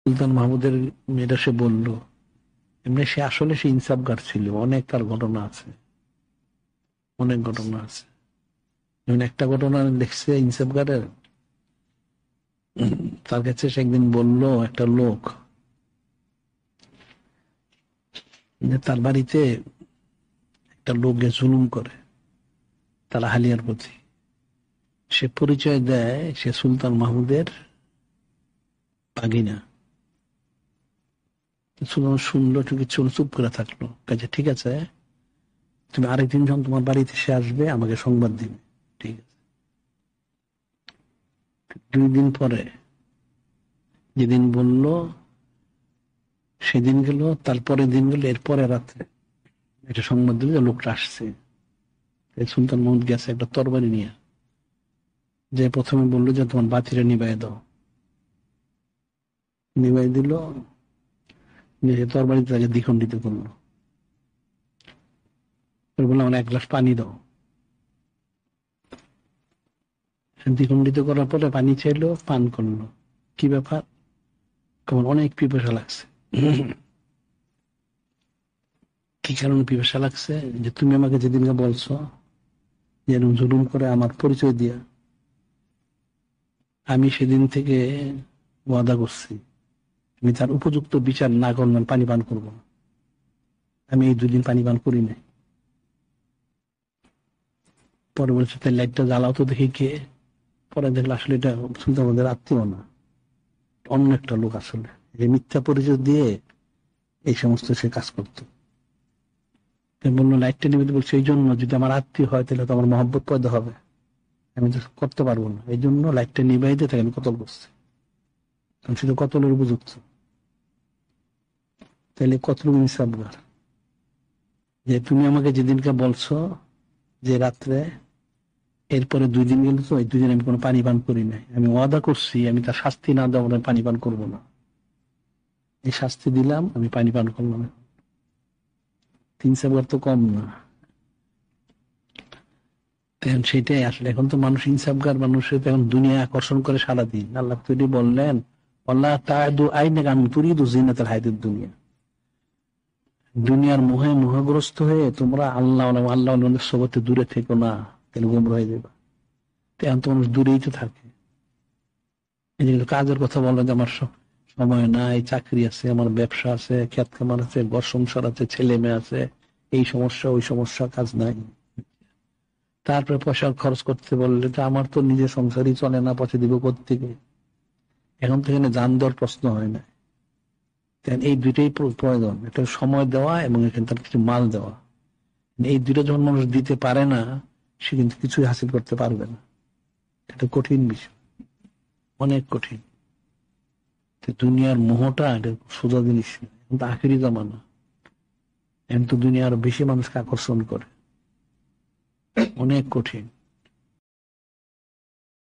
সুলতান মাহমুদের মেয়েটা সে বলল, এমনি সে আসলে সে ইনসাফগার ছিল, অনেক তার ঘটনা আছে, অনেক ঘটনা আছে। যেমন একটা ঘটনা দেখছে ইনসাফগারের, তার কাছে সে একদিন বলল একটা লোক যে তার বাড়িতে একটা লোক গিয়ে জুলুম করে তার আহালিয়ার প্রতি। সে পরিচয় দেয় সে সুলতান মাহমুদের ভাগিনা। সুলতান শুনলো, কিছু চুপ করে থাকলো, কাজে ঠিক আছে, তুমি আরেকদিন যখন তোমার বাড়িতে সে আসবে আমাকে সংবাদ দিবে। ঠিক আছে। 2 দিন পরে যেদিন বলল সেদিন গেল, তারপরে দিন গেল, এরপরে রাত্রে এটা সংবাদ দিল যে লোকটা আসছে। সুলতান মাহমুদ গেছে একটা তরবারি নিয়ে, যে প্রথমে বললো যে তোমার বাতিটা নিবাই দাও, নিবাই দিল, যে তরবারিতে তাকে দ্বিখণ্ডিত করলো। বললো আমার 1 গ্লাস পানি দাও। দ্বিখণ্ডিত করার পরে পানি চাইলো, পান করলো। কি ব্যাপার? কেমন অনেক পিপাসা লাগছে। কি কারণে পিপাসা লাগছে? যে তুমি আমাকে যেদিনকে বলছো যে এরকম জুলুম করে আমার পরিচয় দিয়া, আমি সেদিন থেকে ওয়াদা করছি আমি তার উপযুক্ত বিচার না করলে পানি পান করবো না। আমি এই 2 দিন পানি পান করি নাই। পরে বলছে তাই লাইটটা জ্বালাও তো দেখি কে। পরে দেখলো আসলে এটা সুলতান আমাদের আত্মীয় না, অন্য একটা লোক আসলে, যে মিথ্যা পরিচয় দিয়ে এই সমস্ত সে কাজ করতো। বললো লাইটটা নিবে, বলছে এই জন্য যদি আমার আত্মীয় হয় তাহলে তো আমার মহব্বত পয়দা হবে, আমি তো করতে পারবো না, এই জন্য লাইটটা নিবাই দিয়ে তাকে আমি কতল করছি। কারণ সে তো কতলের উপযুক্ত। তাহলে কতটুকু ইনসাফগার, যে তুমি আমাকে যেদিনকে বলছো যে রাত্রে, এরপরে 2 দিন গেল, তো এই 2 দিন আমি কোনো পানি পান করি নাই। আমি ওয়াদা করছি আমি তার শাস্তি না দেওয়া আমি পানি পান করবো না। এই শাস্তি দিলাম, আমি পানি পান করলাম। 3 বার তো কম না। সেটাই আসলে, এখন তো মানুষ ইনসাফগার মানুষের তো এখন দুনিয়া আকর্ষণ করে সারাদিন। আল্লাহ তৈরি বললেন, আল্লাহ তাদু আইনে গান তুরিদু জিনাতাল হায়াতুদ দুনিয়া, দুনিয়ার মোহে মোহগ্রস্ত হয়ে তোমরা আল্লাহ আল্লাহ সোবতে দূরে থেকো না, তাহলে গুমরা হয়ে যাবে। এখন তো মানুষ দূরেই তো থাকে। এই যে কাজের কথা বললো যে আমার সময় নাই, চাকরি আছে, আমার ব্যবসা আছে, ক্ষেত খামার আছে, ঘর সংসার আছে, ছেলে মেয়ে আছে, এই সমস্যা ওই সমস্যা, কাজ নাই। তারপরে পয়সা খরচ করতে বললে তো আমার তো নিজের সংসারই চলে না, পয়সা দিব কোত্থেকে? এখন তো এখানে যান দেওয়ার প্রশ্ন হয় না। এই দুইটাই প্রয়োজন, একটা সময় দেওয়া এবং এখানে তার কিছু মাল দেওয়া। এই দুইটা যখন মানুষ দিতে পারে না, সে কিন্তু কিছুই হাসিল করতে পারবে না। এটা কঠিন বিষয়, অনেক কঠিন। দুনিয়ার মোহটা এটা সোজা জিনিস না, এখন তো আখেরি জমানা। এখন তো দুনিয়া আরো বেশি মানুষকে আকর্ষণ করে, অনেক কঠিন।